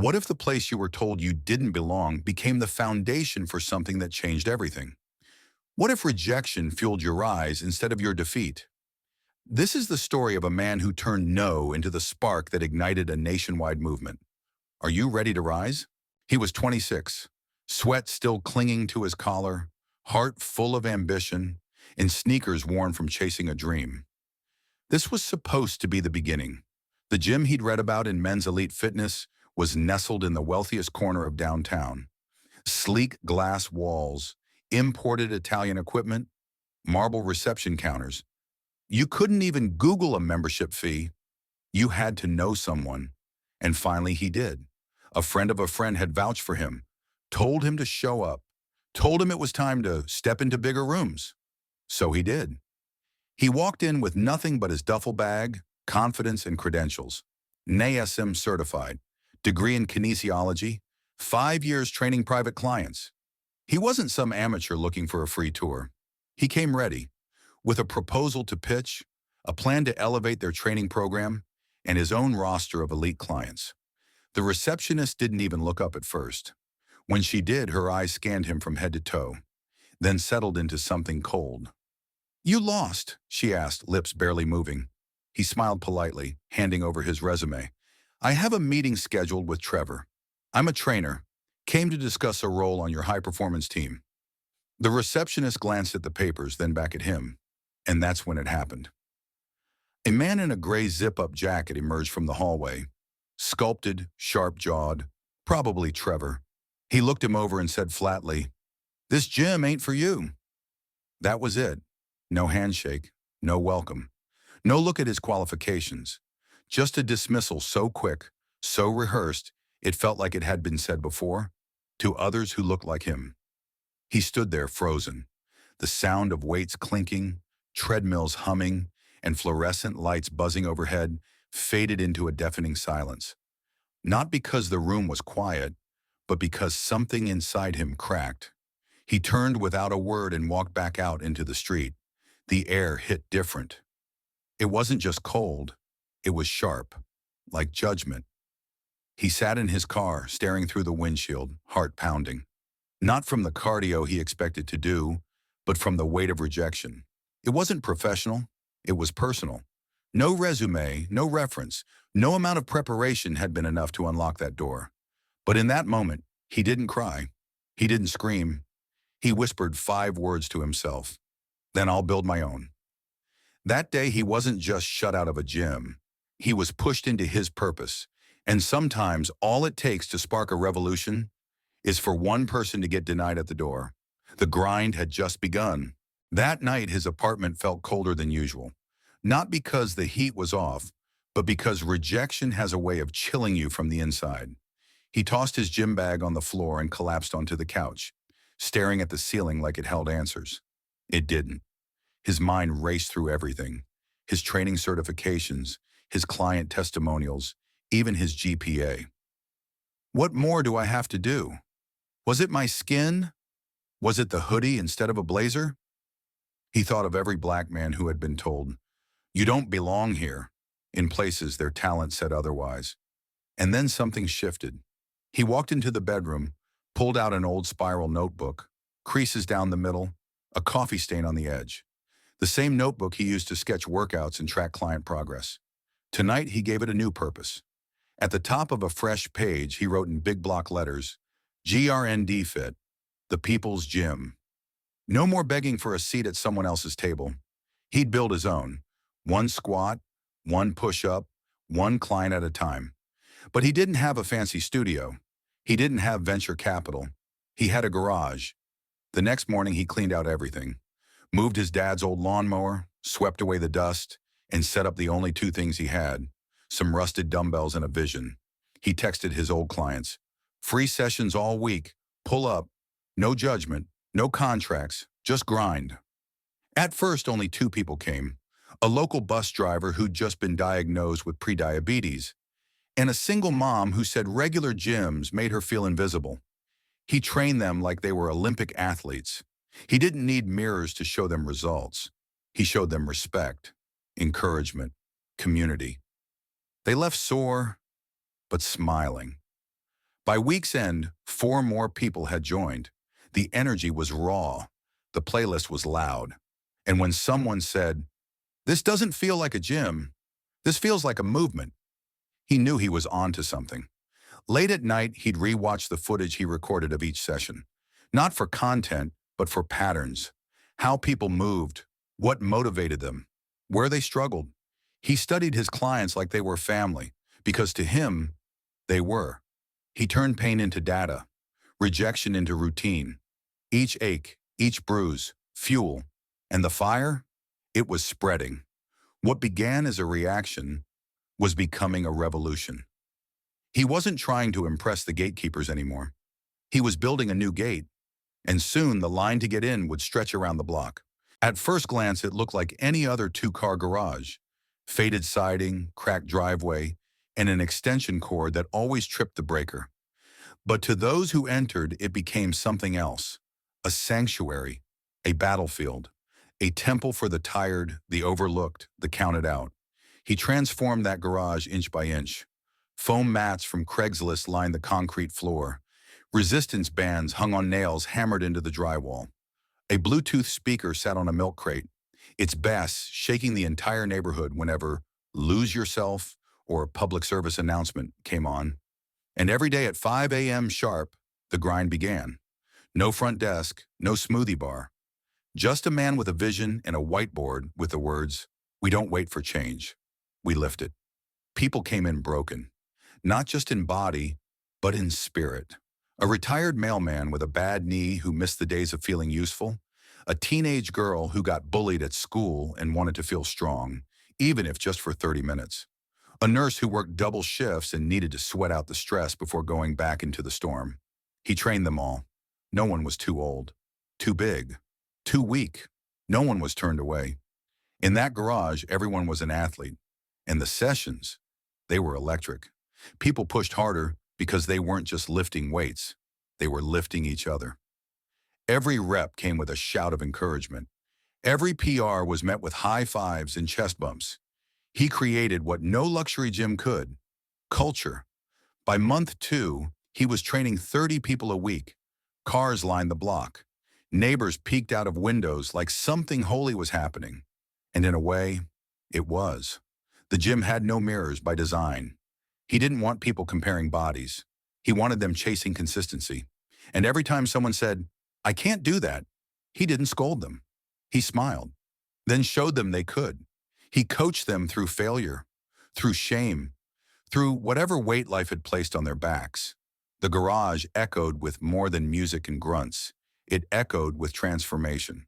What if the place you were told you didn't belong became the foundation for something that changed everything? What if rejection fueled your rise instead of your defeat? This is the story of a man who turned no into the spark that ignited a nationwide movement. Are you ready to rise? He was 26, sweat still clinging to his collar, heart full of ambition, and sneakers worn from chasing a dream. This was supposed to be the beginning. The gym he'd read about in Men's Elite Fitness was nestled in the wealthiest corner of downtown. Sleek glass walls, imported Italian equipment, marble reception counters. You couldn't even Google a membership fee. You had to know someone. And finally he did. A friend of a friend had vouched for him, told him to show up, told him it was time to step into bigger rooms. So he did. He walked in with nothing but his duffel bag, confidence, and credentials. NASM certified, degree in kinesiology, 5 years training private clients. He wasn't some amateur looking for a free tour. He came ready, with a proposal to pitch, a plan to elevate their training program, and his own roster of elite clients. The receptionist didn't even look up at first. When she did, her eyes scanned him from head to toe, then settled into something cold. "You lost?" she asked, lips barely moving. He smiled politely, handing over his resume. "I have a meeting scheduled with Trevor. I'm a trainer. Came to discuss a role on your high-performance team." The receptionist glanced at the papers, then back at him. And that's when it happened. A man in a gray zip-up jacket emerged from the hallway. Sculpted, sharp-jawed, probably Trevor. He looked him over and said flatly, "This gym ain't for you." That was it. No handshake, no welcome, no look at his qualifications. Just a dismissal so quick, so rehearsed, it felt like it had been said before, to others who looked like him. He stood there frozen, the sound of weights clinking, treadmills humming, and fluorescent lights buzzing overhead faded into a deafening silence. Not because the room was quiet, but because something inside him cracked. He turned without a word and walked back out into the street. The air hit different. It wasn't just cold, it was sharp, like judgment. He sat in his car, staring through the windshield, heart pounding. Not from the cardio he expected to do, but from the weight of rejection. It wasn't professional, it was personal. No resume, no reference, no amount of preparation had been enough to unlock that door. But in that moment, he didn't cry. He didn't scream. He whispered 5 words to himself. Then I'll build my own. That day, he wasn't just shut out of a gym. He was pushed into his purpose. And sometimes all it takes to spark a revolution is for one person to get denied at the door. The grind had just begun. That night, his apartment felt colder than usual. Not because the heat was off, but because rejection has a way of chilling you from the inside. He tossed his gym bag on the floor and collapsed onto the couch, staring at the ceiling like it held answers. It didn't. His mind raced through everything. His training certifications, his client testimonials, even his GPA. What more do I have to do? Was it my skin? Was it the hoodie instead of a blazer? He thought of every black man who had been told, "You don't belong here," in places their talent said otherwise. And then something shifted. He walked into the bedroom, pulled out an old spiral notebook, creases down the middle, a coffee stain on the edge. The same notebook he used to sketch workouts and track client progress. Tonight, he gave it a new purpose. At the top of a fresh page, he wrote in big block letters, GRND Fit, the People's Gym. No more begging for a seat at someone else's table. He'd build his own. One squat, one push-up, one client at a time. But he didn't have a fancy studio. He didn't have venture capital. He had a garage. The next morning, he cleaned out everything, moved his dad's old lawnmower, swept away the dust, and set up the only 2 things he had, some rusted dumbbells and a vision. He texted his old clients, "Free sessions all week, pull up, no judgment, no contracts, just grind." At first, only 2 people came, a local bus driver who'd just been diagnosed with prediabetes, and a single mom who said regular gyms made her feel invisible. He trained them like they were Olympic athletes. He didn't need mirrors to show them results. He showed them respect, encouragement, community. They left sore, but smiling. By week's end, 4 more people had joined. The energy was raw. The playlist was loud. And when someone said, "This doesn't feel like a gym, this feels like a movement," he knew he was onto something. Late at night, he'd rewatch the footage he recorded of each session. Not for content, but for patterns. How people moved, what motivated them, where they struggled. He studied his clients like they were family, because to him, they were. He turned pain into data, rejection into routine. Each ache, each bruise, fuel. And the fire? It was spreading. What began as a reaction was becoming a revolution. He wasn't trying to impress the gatekeepers anymore. He was building a new gate, and soon the line to get in would stretch around the block. At first glance, it looked like any other two-car garage. Faded siding, cracked driveway, and an extension cord that always tripped the breaker. But to those who entered, it became something else. A sanctuary, a battlefield, a temple for the tired, the overlooked, the counted out. He transformed that garage inch by inch. Foam mats from Craigslist lined the concrete floor. Resistance bands hung on nails hammered into the drywall. A Bluetooth speaker sat on a milk crate, its bass shaking the entire neighborhood whenever "Lose Yourself" or a public service announcement came on. And every day at 5 a.m. sharp, the grind began. No front desk, no smoothie bar. Just a man with a vision and a whiteboard with the words, "We don't wait for change. We lift it." People came in broken, not just in body, but in spirit. A retired mailman with a bad knee who missed the days of feeling useful. A teenage girl who got bullied at school and wanted to feel strong, even if just for 30 minutes. A nurse who worked double shifts and needed to sweat out the stress before going back into the storm. He trained them all. No one was too old, too big, too weak. No one was turned away. In that garage, everyone was an athlete. And the sessions, they were electric. People pushed harder because they weren't just lifting weights. They were lifting each other. Every rep came with a shout of encouragement. Every PR was met with high fives and chest bumps. He created what no luxury gym could: culture. By month 2, he was training 30 people a week. Cars lined the block. Neighbors peeked out of windows like something holy was happening. And in a way, it was. The gym had no mirrors by design. He didn't want people comparing bodies. He wanted them chasing consistency. And every time someone said, "I can't do that," he didn't scold them. He smiled, then showed them they could. He coached them through failure, through shame, through whatever weight life had placed on their backs. The garage echoed with more than music and grunts. It echoed with transformation.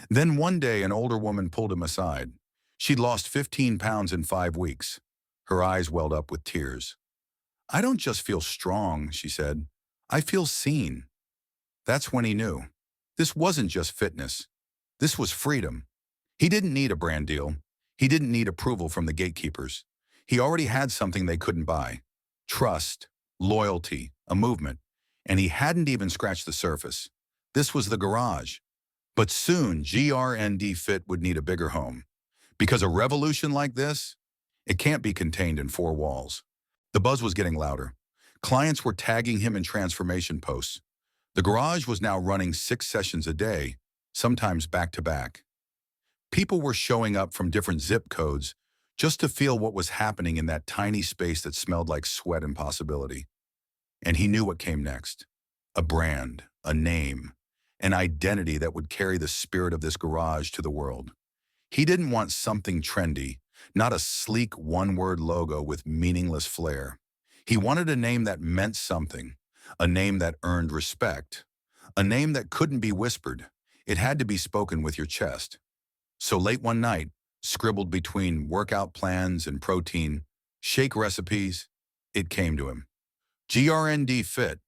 Then one day, an older woman pulled him aside. She'd lost 15 pounds in 5 weeks. Her eyes welled up with tears. "I don't just feel strong," she said. "I feel seen." That's when he knew. This wasn't just fitness. This was freedom. He didn't need a brand deal. He didn't need approval from the gatekeepers. He already had something they couldn't buy: trust, loyalty, a movement. And he hadn't even scratched the surface. This was the garage. But soon, GRND Fit would need a bigger home. Because a revolution like this, it can't be contained in 4 walls. The buzz was getting louder. Clients were tagging him in transformation posts. The garage was now running 6 sessions a day, sometimes back to back. People were showing up from different zip codes just to feel what was happening in that tiny space that smelled like sweat and possibility. And he knew what came next: a brand, a name, an identity that would carry the spirit of this garage to the world. He didn't want something trendy, not a sleek one-word logo with meaningless flair. He wanted a name that meant something, a name that earned respect, a name that couldn't be whispered. It had to be spoken with your chest. So late one night, scribbled between workout plans and protein shake recipes, it came to him. GRND Fit,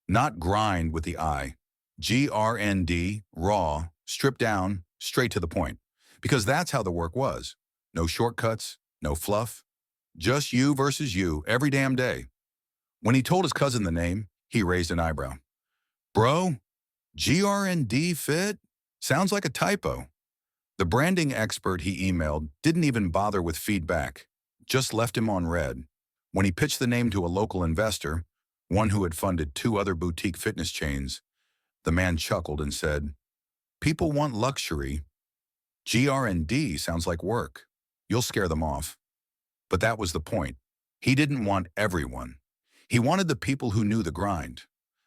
not grind with the I. GRND, raw, stripped down, straight to the point. Because that's how the work was. No shortcuts, no fluff. Just you versus you every damn day. When he told his cousin the name, he raised an eyebrow. "Bro, GRND Fit? Sounds like a typo." The branding expert he emailed didn't even bother with feedback, just left him on red. When he pitched the name to a local investor, one who had funded two other boutique fitness chains. The man chuckled and said, "People want luxury. GRND sounds like work. You'll scare them off." But that was the point. He didn't want everyone. He wanted the people who knew the grind,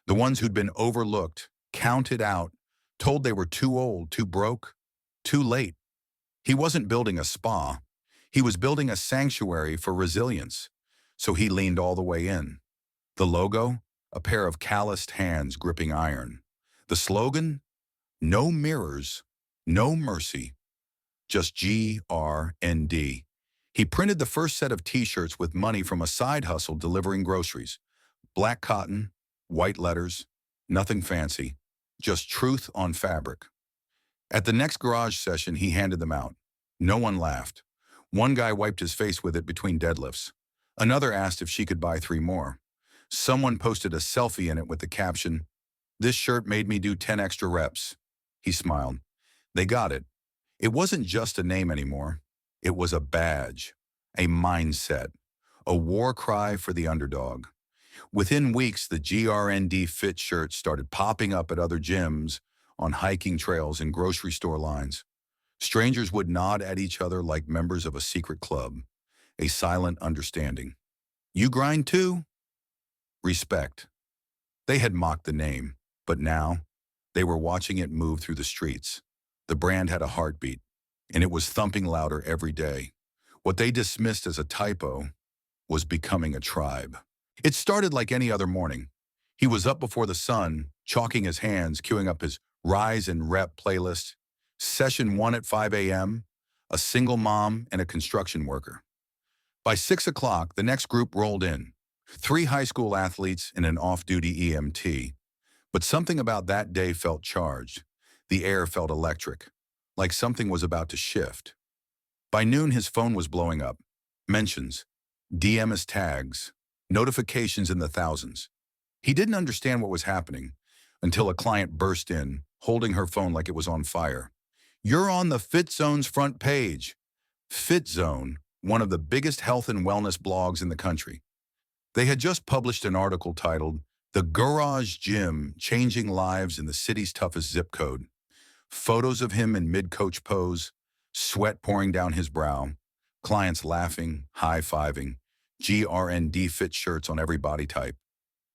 the ones who'd been overlooked, counted out, told they were too old, too broke, too late. He wasn't building a spa. He was building a sanctuary for resilience. So he leaned all the way in. The logo? A pair of calloused hands gripping iron. The slogan? No mirrors, no mercy, just GRND. He printed the first set of t-shirts with money from a side hustle delivering groceries. Black cotton, white letters, nothing fancy, just truth on fabric. At the next garage session, he handed them out. No one laughed. One guy wiped his face with it between deadlifts. Another asked if she could buy 3 more. Someone posted a selfie in it with the caption, "This shirt made me do 10 extra reps." He smiled. They got it. It wasn't just a name anymore. It was a badge, a mindset, a war cry for the underdog. Within weeks, the GRND Fit shirt started popping up at other gyms, on hiking trails and grocery store lines. Strangers would nod at each other like members of a secret club, a silent understanding. You grind too? Respect. They had mocked the name, but now they were watching it move through the streets. The brand had a heartbeat, and it was thumping louder every day. What they dismissed as a typo was becoming a tribe. It started like any other morning. He was up before the sun, chalking his hands, queuing up his Rise and Rep playlist. Session 1 at 5 a.m., a single mom and a construction worker. By 6 o'clock, the next group rolled in. 3 high school athletes and an off-duty EMT. But something about that day felt charged. The air felt electric, like something was about to shift. By noon, his phone was blowing up. Mentions, DMs tags, notifications in the thousands. He didn't understand what was happening until a client burst in, holding her phone like it was on fire. "You're on the Fit Zone's front page." Fit Zone, one of the biggest health and wellness blogs in the country. They had just published an article titled, "The Garage Gym Changing Lives in the City's Toughest Zip Code." Photos of him in mid-coach pose, sweat pouring down his brow, clients laughing, high-fiving, GRND Fit shirts on every body type.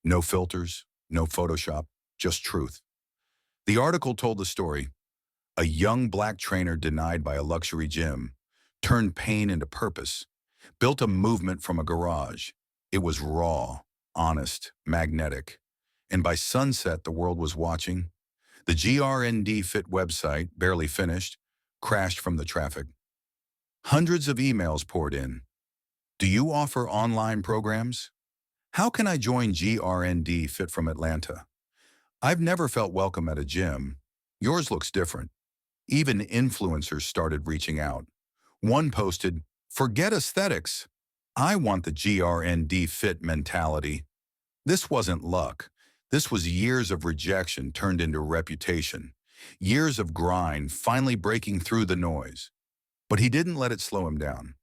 No filters, no Photoshop, just truth. The article told the story. A young black trainer denied by a luxury gym, turned pain into purpose, built a movement from a garage. It was raw, honest, magnetic. And by sunset, the world was watching. The GRND Fit website, barely finished, crashed from the traffic. Hundreds of emails poured in. Do you offer online programs? How can I join GRND Fit from Atlanta? I've never felt welcome at a gym. Yours looks different. Even influencers started reaching out. One posted, "Forget aesthetics. I want the GRND Fit mentality." This wasn't luck. This was years of rejection turned into reputation. Years of grind finally breaking through the noise. But he didn't let it slow him down.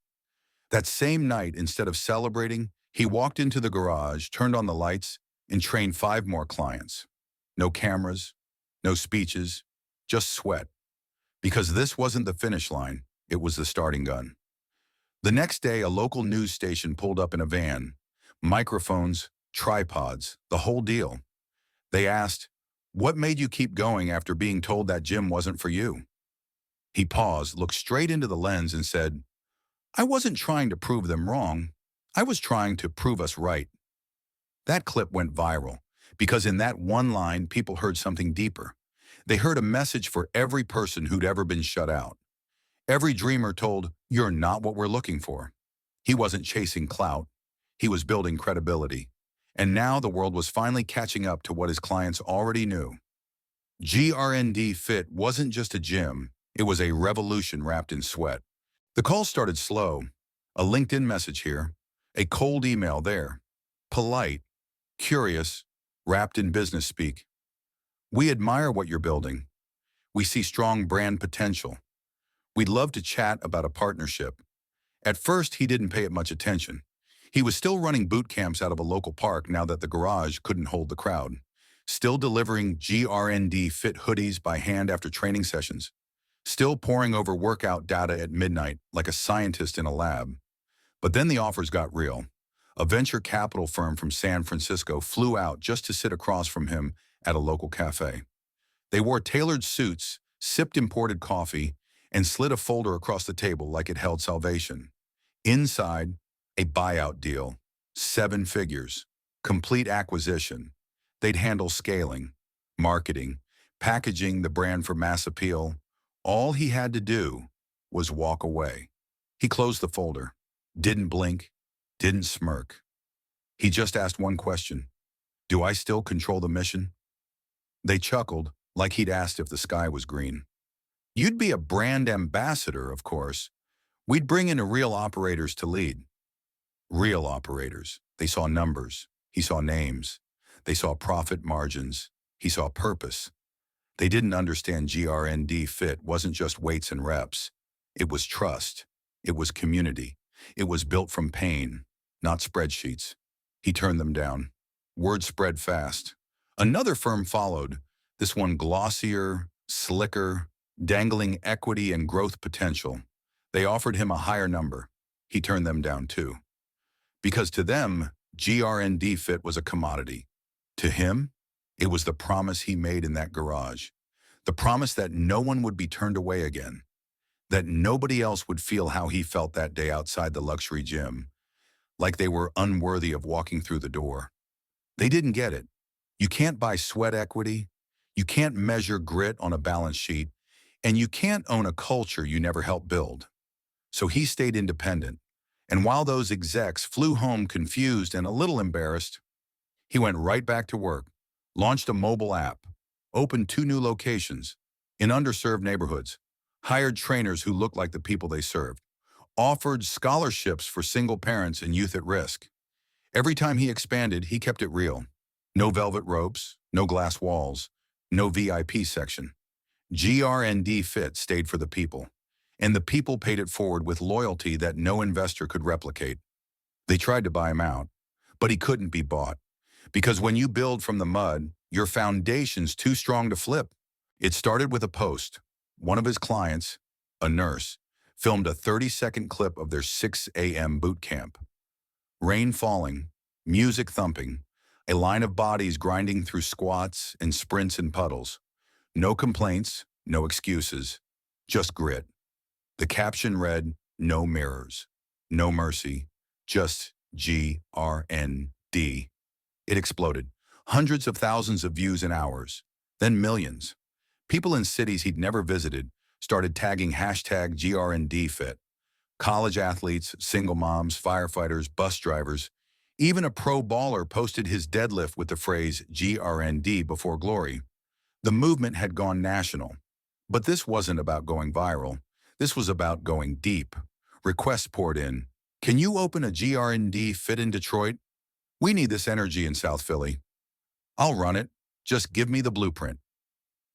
That same night, instead of celebrating, he walked into the garage, turned on the lights, and trained 5 more clients. No cameras, no speeches, just sweat. Because this wasn't the finish line, it was the starting gun. The next day, a local news station pulled up in a van. Microphones, tripods, the whole deal. They asked, "What made you keep going after being told that gym wasn't for you?" He paused, looked straight into the lens and said, "I wasn't trying to prove them wrong. I was trying to prove us right." That clip went viral because in that one line, people heard something deeper. They heard a message for every person who'd ever been shut out. Every dreamer told, "You're not what we're looking for." He wasn't chasing clout. He was building credibility. And now the world was finally catching up to what his clients already knew. GRND Fit wasn't just a gym. It was a revolution wrapped in sweat. The call started slow. A LinkedIn message here. A cold email there. Polite, curious, wrapped in business speak. "We admire what you're building. We see strong brand potential. We'd love to chat about a partnership." At first, he didn't pay it much attention. He was still running boot camps out of a local park now that the garage couldn't hold the crowd. Still delivering GRND fit hoodies by hand after training sessions. Still poring over workout data at midnight like a scientist in a lab. But then the offers got real. A venture capital firm from San Francisco flew out just to sit across from him at a local cafe. They wore tailored suits, sipped imported coffee, and slid a folder across the table like it held salvation. Inside, a buyout deal, 7 figures, complete acquisition. They'd handle scaling, marketing, packaging the brand for mass appeal. All he had to do was walk away. He closed the folder, didn't blink, didn't smirk. He just asked one question. Do I still control the mission? They chuckled, like he'd asked if the sky was green. You'd be a brand ambassador, of course. We'd bring in real operators to lead. Real operators. They saw numbers. He saw names. They saw profit margins. He saw purpose. They didn't understand GRND fit wasn't just weights and reps. It was trust. It was community. It was built from pain, not spreadsheets. He turned them down. Word spread fast. Another firm followed, this one glossier, slicker, dangling equity and growth potential. They offered him a higher number. He turned them down too. Because to them, GRND fit was a commodity. To him, it was the promise he made in that garage. The promise that no one would be turned away again. That nobody else would feel how he felt that day outside the luxury gym. Like they were unworthy of walking through the door. They didn't get it. You can't buy sweat equity. You can't measure grit on a balance sheet. And you can't own a culture you never helped build. So he stayed independent. And while those execs flew home confused and a little embarrassed, he went right back to work, launched a mobile app, opened 2 new locations in underserved neighborhoods, hired trainers who looked like the people they served, offered scholarships for single parents and youth at risk. Every time he expanded, he kept it real. No velvet ropes, no glass walls, no VIP section. GRND Fit stayed for the people, and the people paid it forward with loyalty that no investor could replicate. They tried to buy him out, but he couldn't be bought. Because when you build from the mud, your foundation's too strong to flip. It started with a post. One of his clients, a nurse, filmed a 30-second clip of their 6 a.m. boot camp. Rain falling, music thumping, a line of bodies grinding through squats and sprints and puddles. No complaints, no excuses, just grit. The caption read, "No mirrors, no mercy, just GRND." It exploded. Hundreds of thousands of views in hours, then millions. People in cities he'd never visited started tagging hashtag GRNDFit. College athletes, single moms, firefighters, bus drivers. Even a pro baller posted his deadlift with the phrase GRND before glory. The movement had gone national. But this wasn't about going viral. This was about going deep. Requests poured in. Can you open a GRND fit in Detroit? We need this energy in South Philly. I'll run it. Just give me the blueprint.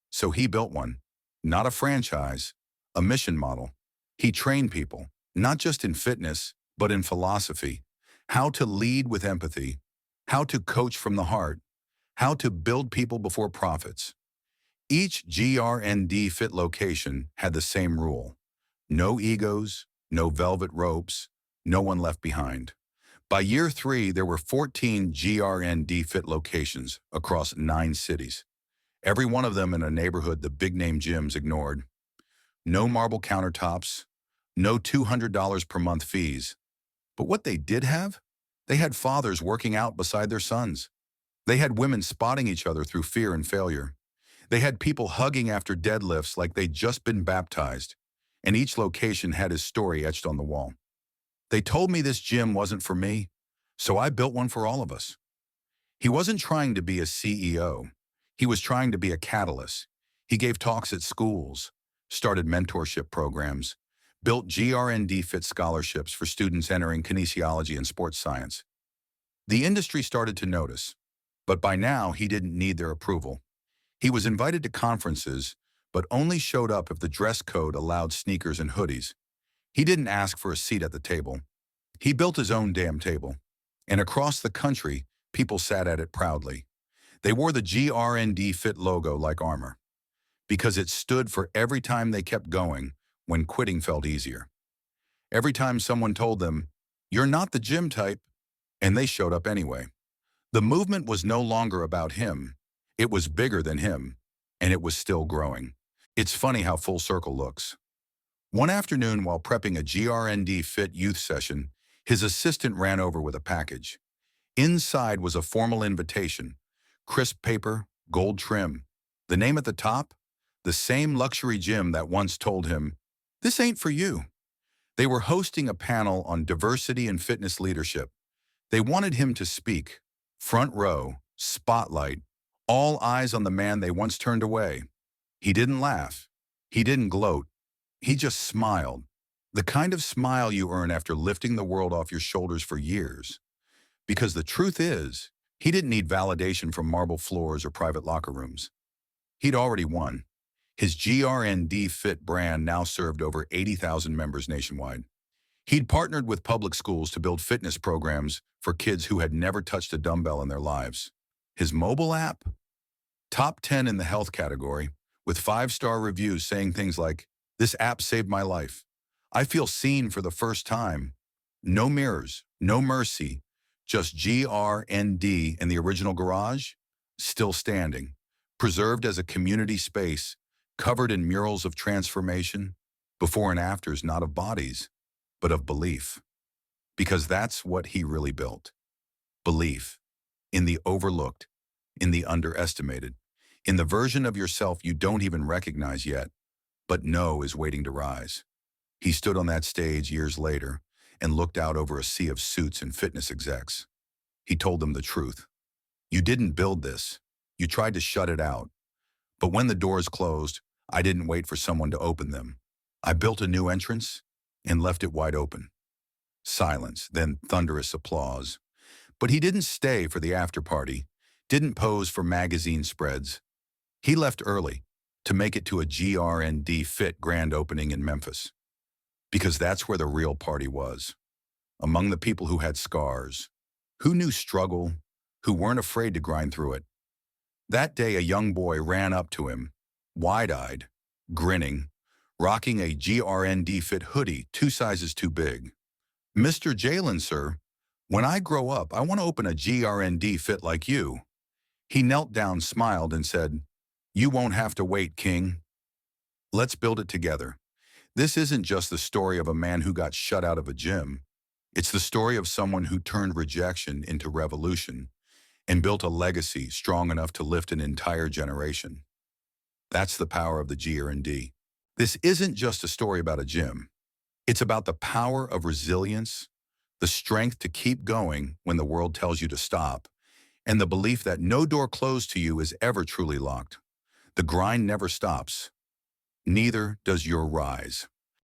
So he built one. Not a franchise, a mission model. He trained people, not just in fitness, but in philosophy. How to lead with empathy. How to coach from the heart. How to build people before profits. Each GRND fit location had the same rule. No egos, no velvet ropes, no one left behind. By year 3, there were 14 GRND fit locations across 9 cities. Every one of them in a neighborhood the big-name gyms ignored. No marble countertops, no $200 per month fees. But what they did have? They had fathers working out beside their sons. They had women spotting each other through fear and failure. They had people hugging after deadlifts like they'd just been baptized. And each location had his story etched on the wall. They told me this gym wasn't for me, so I built one for all of us. He wasn't trying to be a CEO. He was trying to be a catalyst. He gave talks at schools, started mentorship programs, built GRND Fit scholarships for students entering kinesiology and sports science. The industry started to notice, but by now he didn't need their approval. He was invited to conferences, but only showed up if the dress code allowed sneakers and hoodies. He didn't ask for a seat at the table. He built his own damn table. And across the country, people sat at it proudly. They wore the GRND Fit logo like armor, because it stood for every time they kept going when quitting felt easier. Every time someone told them, "You're not the gym type," and they showed up anyway. The movement was no longer about him. It was bigger than him, and it was still growing. It's funny how full circle looks. One afternoon, while prepping a GRND Fit youth session, his assistant ran over with a package. Inside was a formal invitation, crisp paper, gold trim. The name at the top? The same luxury gym that once told him, "This ain't for you." They were hosting a panel on diversity and fitness leadership. They wanted him to speak. Front row, spotlight, all eyes on the man they once turned away. He didn't laugh. He didn't gloat. He just smiled. The kind of smile you earn after lifting the world off your shoulders for years. Because the truth is, he didn't need validation from marble floors or private locker rooms. He'd already won. His GRND Fit brand now served over 80,000 members nationwide. He'd partnered with public schools to build fitness programs for kids who had never touched a dumbbell in their lives. His mobile app? Top 10 in the health category, with 5-star reviews saying things like, "This app saved my life. I feel seen for the first time." No mirrors, no mercy, just GRND in the original garage, still standing, preserved as a community space, covered in murals of transformation, before and afters not of bodies, but of belief. Because that's what he really built. Belief. In the overlooked, in the underestimated, in the version of yourself you don't even recognize yet, but know is waiting to rise. He stood on that stage years later and looked out over a sea of suits and fitness execs. He told them the truth. "You didn't build this. You tried to shut it out. But when the doors closed, I didn't wait for someone to open them. I built a new entrance and left it wide open." Silence, then thunderous applause. But he didn't stay for the after party, didn't pose for magazine spreads. He left early to make it to a GRND Fit grand opening in Memphis. Because that's where the real party was. Among the people who had scars, who knew struggle, who weren't afraid to grind through it. That day, a young boy ran up to him, wide-eyed, grinning, rocking a GRND Fit hoodie 2 sizes too big. "Mr. Jalen, sir, when I grow up, I want to open a GRND Fit like you." He knelt down, smiled, and said, "You won't have to wait, King. Let's build it together." This isn't just the story of a man who got shut out of a gym. It's the story of someone who turned rejection into revolution and built a legacy strong enough to lift an entire generation. That's the power of the GRND. This isn't just a story about a gym. It's about the power of resilience, the strength to keep going when the world tells you to stop, and the belief that no door closed to you is ever truly locked. The grind never stops. Neither does your rise.